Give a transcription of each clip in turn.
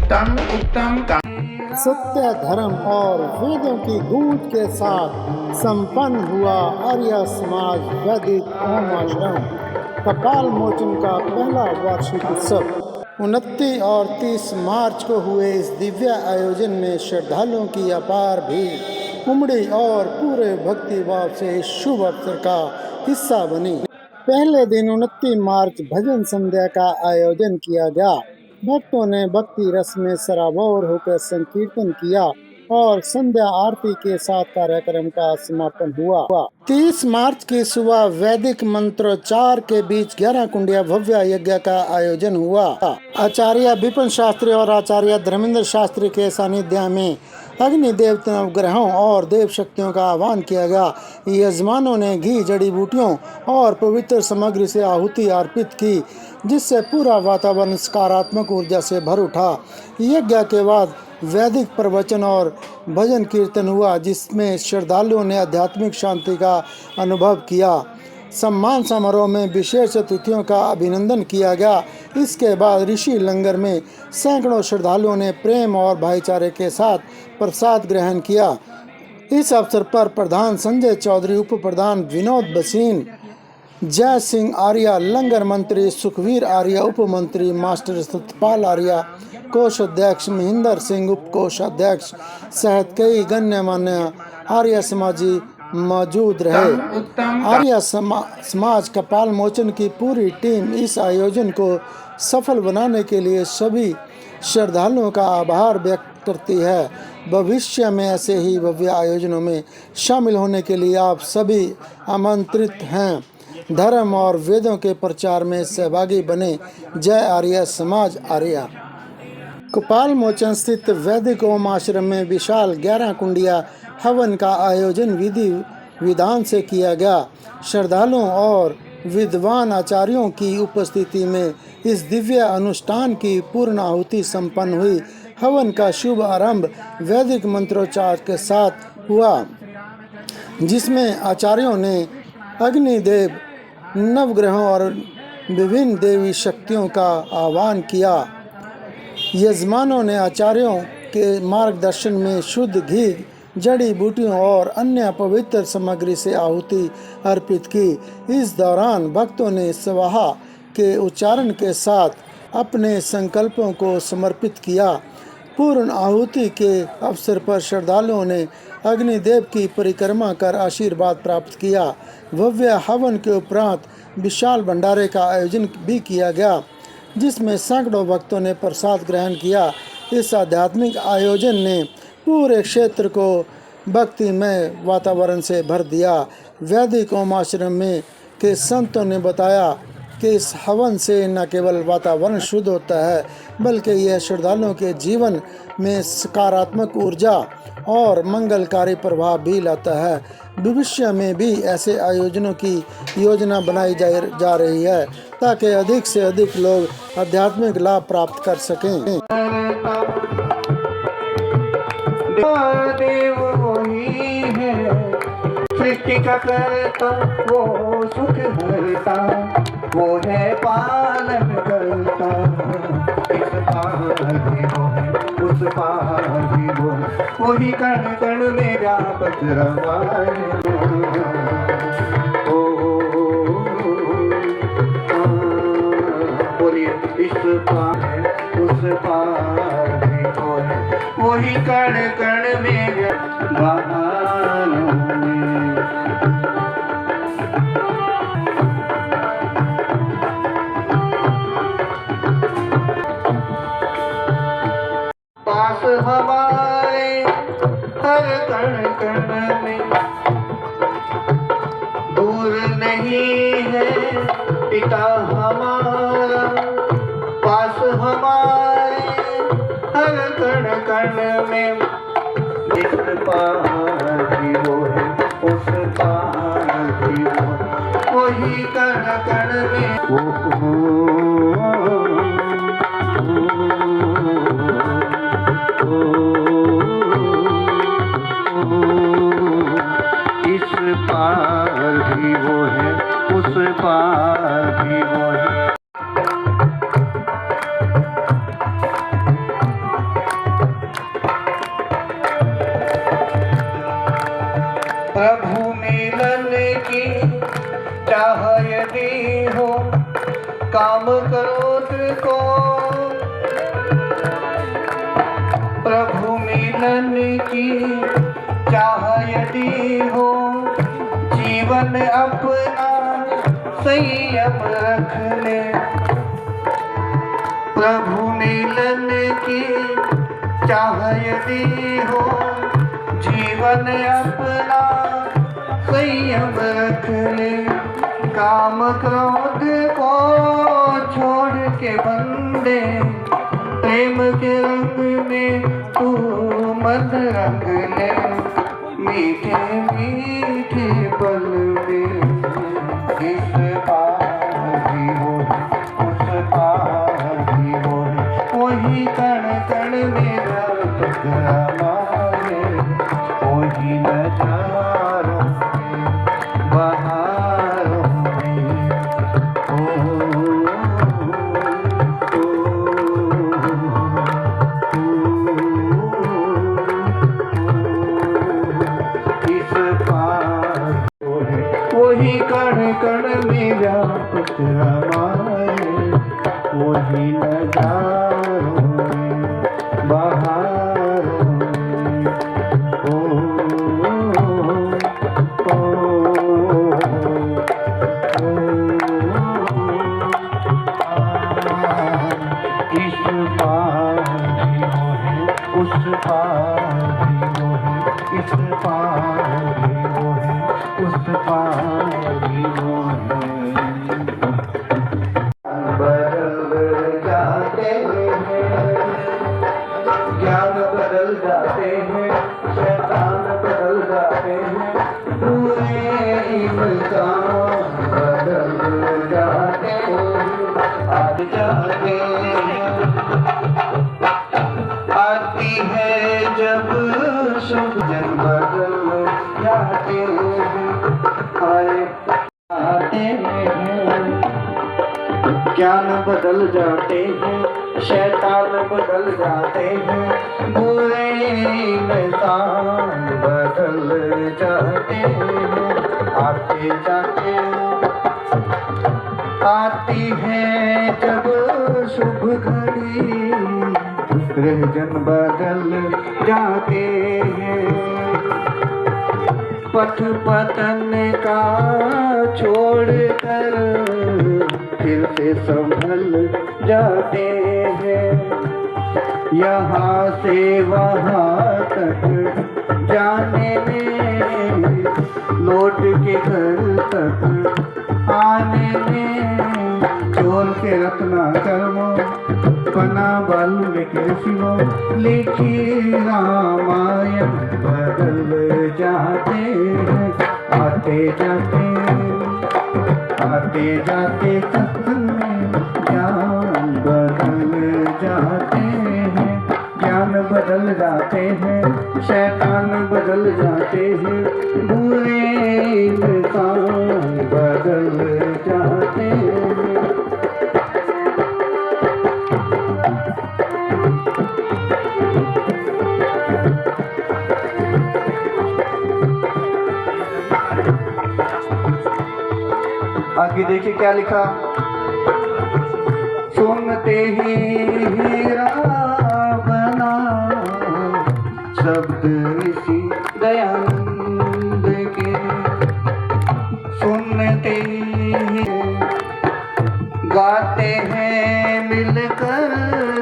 उत्तम उत्तम सत्य धर्म और वेदों की गूंज के साथ संपन्न हुआ आर्य समाज वैदिक ओम आश्रम कपाल मोचन का पहला वार्षिक उत्सव 29 और 30 मार्च को हुए इस दिव्य आयोजन में श्रद्धालुओं की अपार भीड़ उमड़ी और पूरे भक्ति भाव से इस शुभ अवसर का हिस्सा बनी। पहले दिन 29 मार्च भजन संध्या का आयोजन किया गया। भक्तों ने भक्ति रस में सराबोर होकर संकीर्तन किया और संध्या आरती के साथ कार्यक्रम का समापन हुआ। 30 मार्च की सुबह वैदिक मंत्रोच्चार के बीच 11 कुंडिया भव्य यज्ञ का आयोजन हुआ। आचार्य विपिन शास्त्री और आचार्य धर्मेंद्र शास्त्री के सानिध्य में अग्नि देवता ग्रहों और देव शक्तियों का आह्वान किया गया। यजमानों ने घी, जड़ी बूटियों और पवित्र सामग्री से आहुति अर्पित की, जिससे पूरा वातावरण सकारात्मक ऊर्जा से भर उठा। यज्ञ के बाद वैदिक प्रवचन और भजन कीर्तन हुआ, जिसमें श्रद्धालुओं ने आध्यात्मिक शांति का अनुभव किया। सम्मान समारोह में विशेष अतिथियों का अभिनंदन किया गया। इसके बाद ऋषि लंगर में सैकड़ों श्रद्धालुओं ने प्रेम और भाईचारे के साथ प्रसाद ग्रहण किया। इस अवसर पर प्रधान संजय चौधरी, उप प्रधान विनोद बसीन, जय सिंह आर्य, लंगर मंत्री सुखवीर आर्य, उप मंत्री मास्टर सतपाल आर्य, कोषाध्यक्ष महेंद्र सिंह, उप कोषाध्यक्ष सहित कई गण्यमान्य आर्य समाजी मौजूद रहे। आर्य समाज कपाल मोचन की पूरी टीम इस आयोजन को सफल बनाने के लिए सभी श्रद्धालुओं का आभार व्यक्त करती है। भविष्य में ऐसे ही भव्य आयोजनों में शामिल होने के लिए आप सभी आमंत्रित हैं। धर्म और वेदों के प्रचार में सहभागी बने। जय आर्य समाज आर्य। कपाल मोचन स्थित वैदिक ओम आश्रम में विशाल 11 कुंडिया हवन का आयोजन विधि विधान से किया गया। श्रद्धालुओं और विद्वान आचार्यों की उपस्थिति में इस दिव्य अनुष्ठान की पूर्ण आहुति संपन्न हुई। हवन का शुभ आरंभ वैदिक मंत्रोच्चार के साथ हुआ, जिसमें आचार्यों ने अग्निदेव, नवग्रहों और विभिन्न देवी शक्तियों का आह्वान किया। यजमानों ने आचार्यों के मार्गदर्शन में शुद्ध घी, जड़ी बूटियों और अन्य पवित्र सामग्री से आहुति अर्पित की। इस दौरान भक्तों ने स्वाहा के उच्चारण के साथ अपने संकल्पों को समर्पित किया। पूर्ण आहुति के अवसर पर श्रद्धालुओं ने अग्निदेव की परिक्रमा कर आशीर्वाद प्राप्त किया। भव्य हवन के उपरांत विशाल भंडारे का आयोजन भी किया गया, जिसमें सैकड़ों भक्तों ने प्रसाद ग्रहण किया। इस आध्यात्मिक आयोजन ने पूरे क्षेत्र को भक्तिमय वातावरण से भर दिया। वैदिक ओम आश्रम में के संतों ने बताया कि इस हवन से न केवल वातावरण शुद्ध होता है, बल्कि यह श्रद्धालुओं के जीवन में सकारात्मक ऊर्जा और मंगलकारी प्रभाव भी लाता है। भविष्य में भी ऐसे आयोजनों की योजना बनाई जा रही है, ताकि अधिक से अधिक लोग आध्यात्मिक लाभ प्राप्त कर सकें। देव वही है, सृष्टि का करता, वो सुख हरता, वो है पालन करता। इस पार भी वो है, उस पार भी वो है, वही कण कण में व्यापक रमाए। बोलिए, इस पार है, उस पार भी वो है, वही कण कण में पास हमारे हर कण कण में, दूर नहीं है पिता हमारा, पास हमारे हर कण कण में। इस पार भी वो है, उस पार भी वो है, वही कण कण में इस पार भी वो है, उस पार भी वो है। काम क्रोध को प्रभु मिलन की चाह यदि हो, जीवन अपना संयम रख ले। प्रभु मिलन की चाह यदि हो, जीवन अपना संयम रख ले। काम क्रोध को छोड़ के बंदे, प्रेम के रंग में तू मन रंग ले। मीठे मीठे पल में इस पार भी वो उस पार भी वो, वही कण कण मेरा टकराना है, वही नजारों में बहारों में। वही कण कण मेरा टकराना है, वही नजारों में बहारों में। इस पार भी वो है, उस पार भी वो है, इस पार भी वो है, उस पार भी वो है। बदल जाते हैं, ज्ञान बदल जाते हैं, शैतान बदल जाते हैं, पूरे इंसान बदल जाते हैं, आज जाते हैं। आती है जब शुभ जन बदल जाते हैं, आते हैं। ज्ञान बदल जाते हैं, शैतान बदल जाते हैं, बुरे इंसान बदल जाते हैं, आते जाते आती है जब शुभ घड़ी, रहजन बदल जाते हैं। पथ पतन का छोड़कर फिर से संभल जाते हैं, यहाँ से वहाँ तक जाने में, लौट के घर तक आने में। चोर के रत्ना कर्मो बना बालू में कैसिनो, लिखी रामायण बदल जाते हैं, आते जाते सत्संग में ज्ञान बदल जाते हैं, ज्ञान बदल जाते हैं, शैतान बदल जाते हैं, बुरे इंसान बदल जाते हैं। आगे देखिए क्या लिखा, सुनते ही हीरा बना शब्द इसी दयानंद के, सुनते ही गाते हैं मिलकर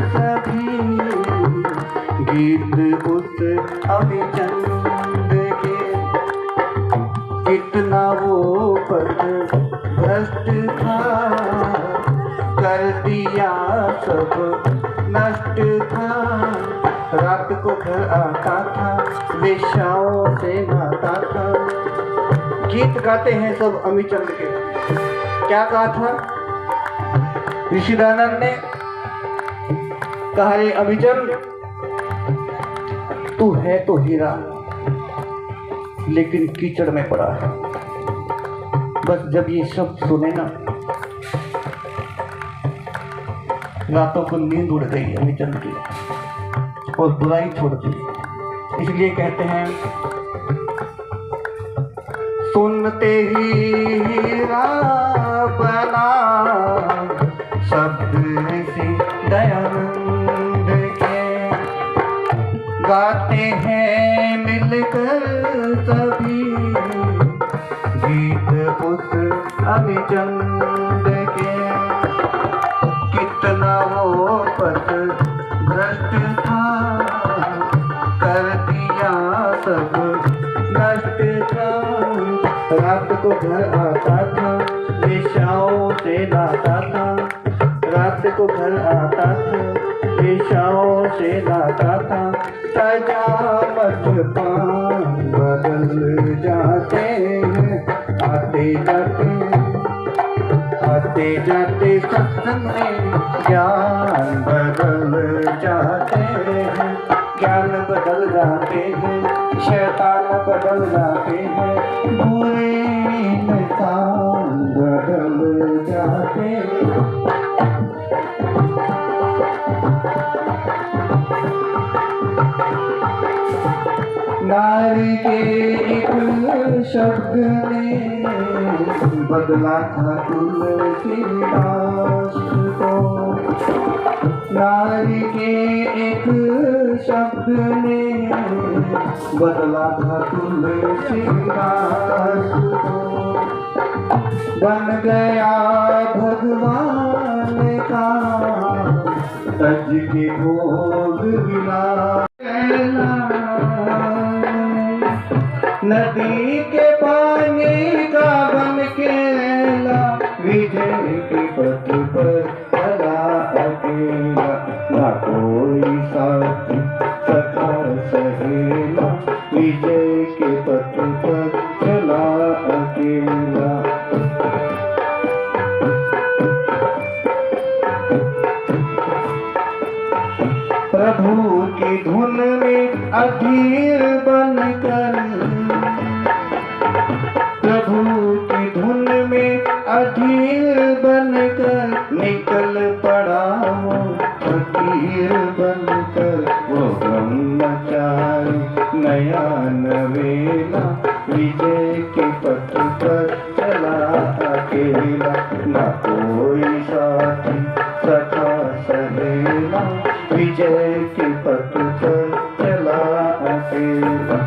सभी गीत उस अभिचंद के। कितना वो पद भ्रष्ट था, कर दिया सब नष्ट था। रात को घर आता था, वेश्याओं से नहाता था। गीत गाते हैं सब अमीचंद के। क्या कहा था ऋषिदानंद ने? कहा रे अमीचंद, तू है तो हीरा लेकिन कीचड़ में पड़ा है। बस जब ये शब्द सुने ना, रातों को नींद उड़ गई अमीचंद की और बुराई छोड़ दी। इसलिए कहते हैं, सुनते ही हीरा बना गाते हैं मिलकर सभी गीत उस अभिचंद के। कितना वो पथ भ्रष्ट था, कर दिया सब नष्ट था। रात को घर आता था, वेश्याओं से लाता था। रात को घर आता था, वेश्याओं से लाता था। सजावट पान बदल जाते हैं, आते जाते सत्संग में ज्ञान बदल जाते हैं। ज्ञान बदल जाते हैं, शैतान बदल जाते हैं, बुरे इंसान बदल जाते हैं। नारी के एक शब्द ने बदला था तुलसीदास को। नारी के एक शब्द ने बदला था तुलसीदास को। बन गया भगवान का तज के भोग विलास। नदी के पानी का बन केला, विजय के पथ पर चला अकेला। ना कोई साथी सखा सहेला, विजय के पथ पर चला अकेला। प्रभु की धुन में अधीर बनकर, प्रभु की धुन में अधीर बनकर निकल पड़ा वो फकीर बनकर। वो ब्रह्मचारी नया नवेला, विजय के पथ पर चला अकेला। न कोई साथी सखा सहेला, विजय के पथ पर चला अकेला।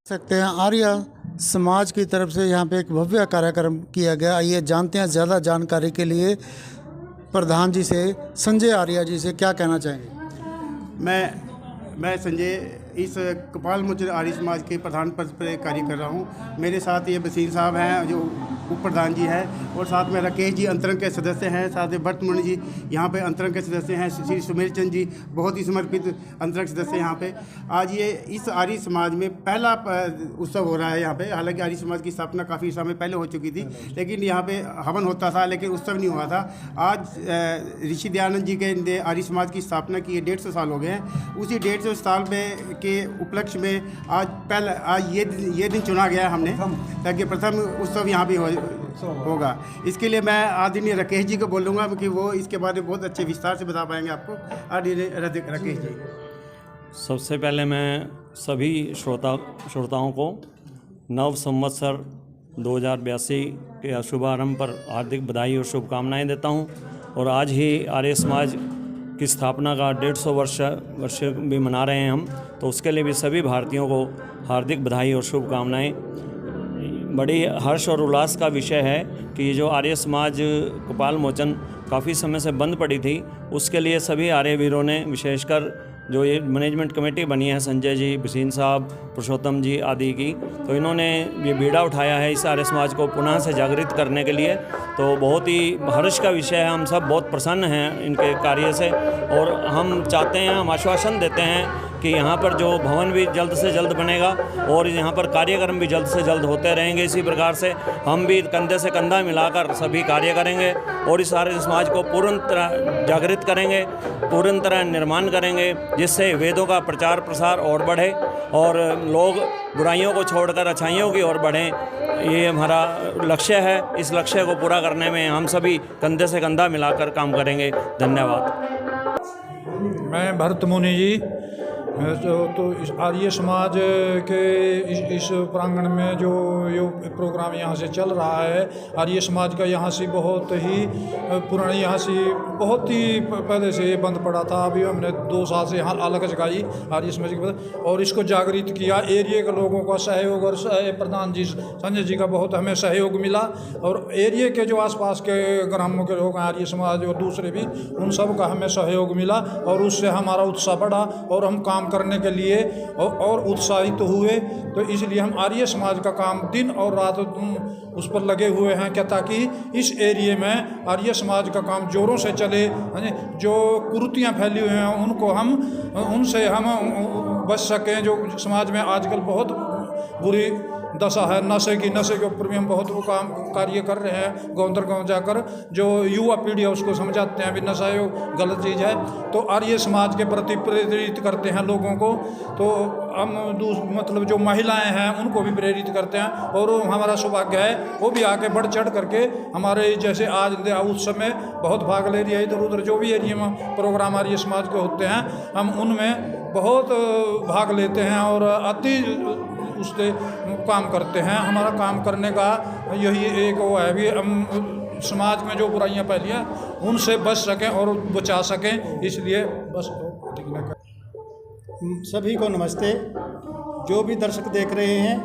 सकते हैं आर्य समाज की तरफ से यहाँ पे एक भव्य कार्यक्रम किया गया। आइए जानते हैं ज़्यादा जानकारी के लिए प्रधान जी से, संजय आर्य जी से, क्या कहना चाहेंगे। मैं संजय इस कपाल मोचन आर्य समाज के प्रधान पद पर कार्य कर रहा हूँ। मेरे साथ ये बसीर साहब हैं जो उप प्रधान जी हैं, और साथ में राकेश जी अंतरंग के सदस्य हैं, साथ में भट्टमणि जी यहाँ पे अंतरंग के सदस्य हैं, श्री सुमेर चंद जी बहुत ही समर्पित अंतरंग सदस्य यहाँ पे। आज ये इस आर्य समाज में पहला उत्सव हो रहा है यहाँ पे। हालांकि आर्य समाज की स्थापना काफ़ी समय पहले हो चुकी थी, लेकिन यहाँ पे हवन होता था लेकिन उत्सव नहीं हुआ था। आज ऋषि दयानंद जी के आर्य समाज की स्थापना की 150 साल हो गए हैं। उसी 150 साल में के उपलक्ष्य में आज ये दिन चुना गया हमने, ताकि प्रथम उत्सव यहाँ भी होगा। इसके लिए मैं आदरणीय राकेश जी को बोलूँगा कि वो इसके बारे में बहुत अच्छे विस्तार से बता पाएंगे आपको। आदरणीय राकेश जी। सबसे पहले मैं सभी श्रोताओं को नव संवत्सर 2082 के शुभारंभ पर हार्दिक बधाई और शुभकामनाएं देता हूं। और आज ही आर्य समाज की स्थापना का 150 वर्ष भी मना रहे हैं हम, तो उसके लिए भी सभी भारतीयों को हार्दिक बधाई और शुभकामनाएं। बड़ी हर्ष और उल्लास का विषय है कि ये जो आर्य समाज कपाल मोचन काफ़ी समय से बंद पड़ी थी, उसके लिए सभी आर्य वीरों ने, विशेषकर जो ये मैनेजमेंट कमेटी बनी है, संजय जी, बसीन साहब, पुरुषोत्तम जी आदि की, तो इन्होंने ये बीड़ा उठाया है इस आर्य समाज को पुनः से जागृत करने के लिए। तो बहुत ही हर्ष का विषय है। हम सब बहुत प्रसन्न हैं इनके कार्य से, और हम चाहते हैं, हम आश्वासन देते हैं कि यहाँ पर जो भवन भी जल्द से जल्द बनेगा और यहाँ पर कार्यक्रम भी जल्द से जल्द होते रहेंगे। इसी प्रकार से हम भी कंधे से कंधा मिलाकर सभी कार्य करेंगे और इस आर्य समाज को पूर्ण तरह जागृत करेंगे, पूर्ण तरह निर्माण करेंगे, जिससे वेदों का प्रचार प्रसार और बढ़े और लोग बुराइयों को छोड़कर अच्छाइयों की ओर बढ़ें। ये हमारा लक्ष्य है। इस लक्ष्य को पूरा करने में हम सभी कंधे से कंधा मिलाकर काम करेंगे। धन्यवाद। मैं भरत मुनि जी तो इस आर्य समाज के इस प्रांगण में जो प्रोग्राम यहाँ से चल रहा है, आर्य समाज का यहाँ से बहुत ही पुरानी, यहाँ से बहुत ही पहले से बंद पड़ा था। अभी हमने 2 साल से यहाँ अलग जगाई आर्य समाज के, और इसको जागृत किया। एरिया के लोगों का सहयोग और प्रधान जी संजय जी का बहुत हमें सहयोग मिला, और एरिया के जो आसपास के ग्रामों के लोग आर्य समाज और दूसरे भी, उन सब का हमें सहयोग मिला, और उससे हमारा उत्साह बढ़ा और हम काम करने के लिए और उत्साहित हुए। तो इसलिए हम आर्य समाज का काम दिन और रात उस पर लगे हुए हैं, क्या ताकि इस एरिया में आर्य समाज का काम जोरों से चले। जो कुरीतियाँ फैली हुई हैं उनको उनसे हम बच सकें। जो समाज में आजकल बहुत बुरी दशा है नशे के ऊपर भी हम बहुत वो काम कार्य कर रहे हैं। गाँव जाकर जो युवा पीढ़ी है उसको समझाते हैं भी नशा ये गलत चीज़ है। तो आर्य समाज के प्रति प्रेरित करते हैं लोगों को। तो हम मतलब जो महिलाएं हैं उनको भी प्रेरित करते हैं, और हमारा सौभाग्य है वो भी आके बढ़ चढ़ करके हमारे जैसे आज उत्सव में बहुत भाग ले रही है। इधर उधर जो भी एरिया में प्रोग्राम आर्य समाज के होते हैं हम उनमें बहुत भाग लेते हैं और अति उससे काम करते हैं। हमारा काम करने का यही एक वो है भी हम समाज में जो बुराइयां फैली हैं उनसे बच सकें और बचा सकें, इसलिए बस। सभी को नमस्ते। जो भी दर्शक देख रहे हैं,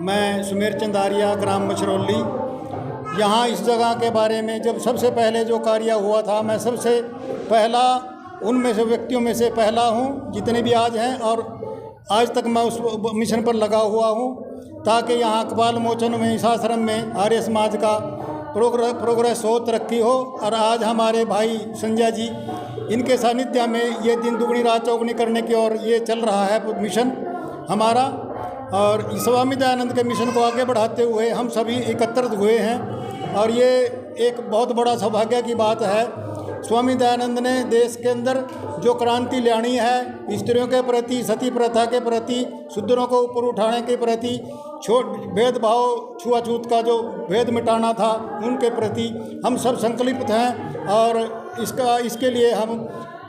मैं सुमेर चंद आर्य, ग्राम मछरौली। यहाँ इस जगह के बारे में जब सबसे पहले जो कार्य हुआ था, मैं सबसे पहला उनमें से व्यक्तियों में से पहला हूँ जितने भी आज हैं, और आज तक मैं उस मिशन पर लगा हुआ हूँ ताकि यहाँ कपाल मोचन में इस आश्रम में आर्य समाज का प्रोग्रेस हो, तरक्की हो। और आज हमारे भाई संजय जी, इनके सानिध्य में ये दिन दुगनी रात चौगनी करने की ओर ये चल रहा है मिशन हमारा। और स्वामी दयानंद के मिशन को आगे बढ़ाते हुए हम सभी एकत्रित हुए हैं, और ये एक बहुत बड़ा सौभाग्य की बात है। स्वामी दयानंद ने देश के अंदर जो क्रांति लानी है, स्त्रियों के प्रति, सती प्रथा के प्रति, शूद्रों को ऊपर उठाने के प्रति, भेदभाव छुआछूत का जो भेद मिटाना था उनके प्रति हम सब संकल्पित हैं, और इसके लिए हम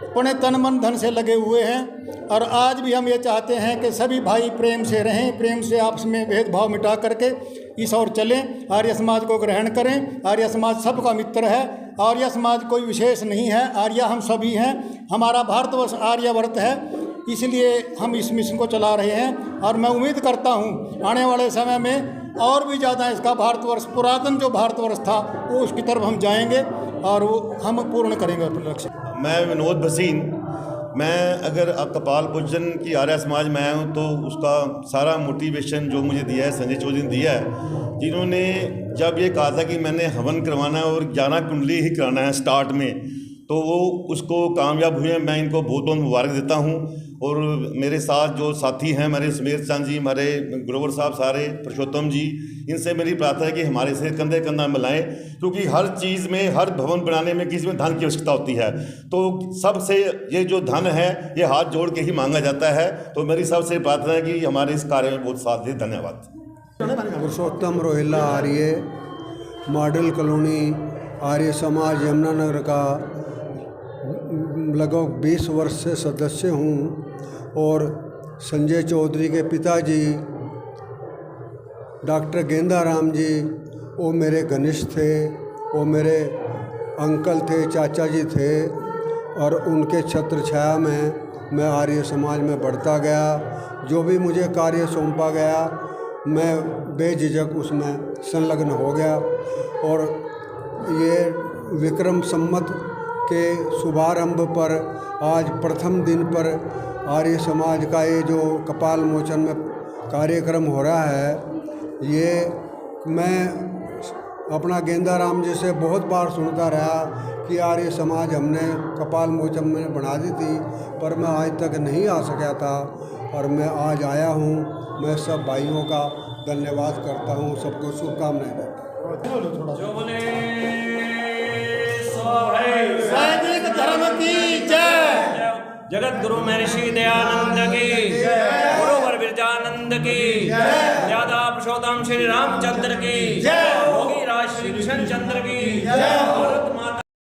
अपने तन मन धन से लगे हुए हैं। और आज भी हम ये चाहते हैं कि सभी भाई प्रेम से रहें, प्रेम से आपस में भेदभाव मिटा करके इस ओर चलें, आर्य समाज को ग्रहण करें। आर्य समाज सबका मित्र है, आर्य समाज कोई विशेष नहीं है, आर्य हम सभी हैं। हमारा भारतवर्ष आर्यवर्त है। इसलिए हम इस मिशन को चला रहे हैं और मैं उम्मीद करता हूँ आने वाले समय में और भी ज़्यादा इसका भारतवर्ष, पुरातन जो भारतवर्ष था वो उसकी तरफ हम जाएंगे और वो हम पूर्ण करेंगे अपने लक्ष्य। मैं विनोद भसीन। मैं अगर अब कपाल पूजन की आर्य समाज में आया हूँ तो उसका सारा मोटिवेशन जो मुझे दिया है संजय चौधरी ने दिया है, जिन्होंने जब ये कहा था कि मैंने हवन करवाना है और 11 कुंडली ही कराना है स्टार्ट में, तो वो उसको कामयाब हुए। मैं इनको बहुत बहुत मुबारक देता हूँ। और मेरे साथ जो साथी हैं, हमारे सुमेर चंद जी, हमारे ग्रोवर साहब, सारे पुरुषोत्तम जी, इनसे मेरी प्रार्थना है कि हमारे से कंधे कंधा मिलाएं, क्योंकि हर चीज़ में, हर भवन बनाने में किसी में धन की आवश्यकता होती है। तो सबसे ये जो धन है ये हाथ जोड़ के ही मांगा जाता है। तो मेरी सबसे प्रार्थना है कि हमारे इस कार्य में बहुत साथ दें। धन्यवाद। पुरुषोत्तम रोहिल्ला आर्य, मॉडल कॉलोनी आर्य समाज यमुनानगर का लगभग 20 वर्ष से सदस्य हूँ। और संजय चौधरी के पिताजी डॉक्टर गेंदाराम जी, वो मेरे घनिष्ठ थे, वो मेरे अंकल थे, चाचा जी थे। और उनके छत्र छाया में मैं आर्य समाज में बढ़ता गया। जो भी मुझे कार्य सौंपा गया मैं बेझिझक उसमें संलग्न हो गया। और ये विक्रम संवत के शुभारंभ पर आज प्रथम दिन पर आर्य समाज का ये जो कपाल मोचन में कार्यक्रम हो रहा है, ये मैं अपना गेंदाराम जी से बहुत बार सुनता रहा कि आर्य समाज हमने कपाल मोचन में बना दी थी, पर मैं आज तक नहीं आ सका था। और मैं आज आया हूँ। मैं सब भाइयों का धन्यवाद करता हूँ, सबको शुभकामनाएं देता हूँ। वैदिक धर्म की जय। जगत गुरु महर्षि दयानंद की, गुरुवर विरजानंद की, ज्यादा पुरुषोत्तम श्री रामचंद्र की, योगी राज श्री कृष्ण चंद्र की,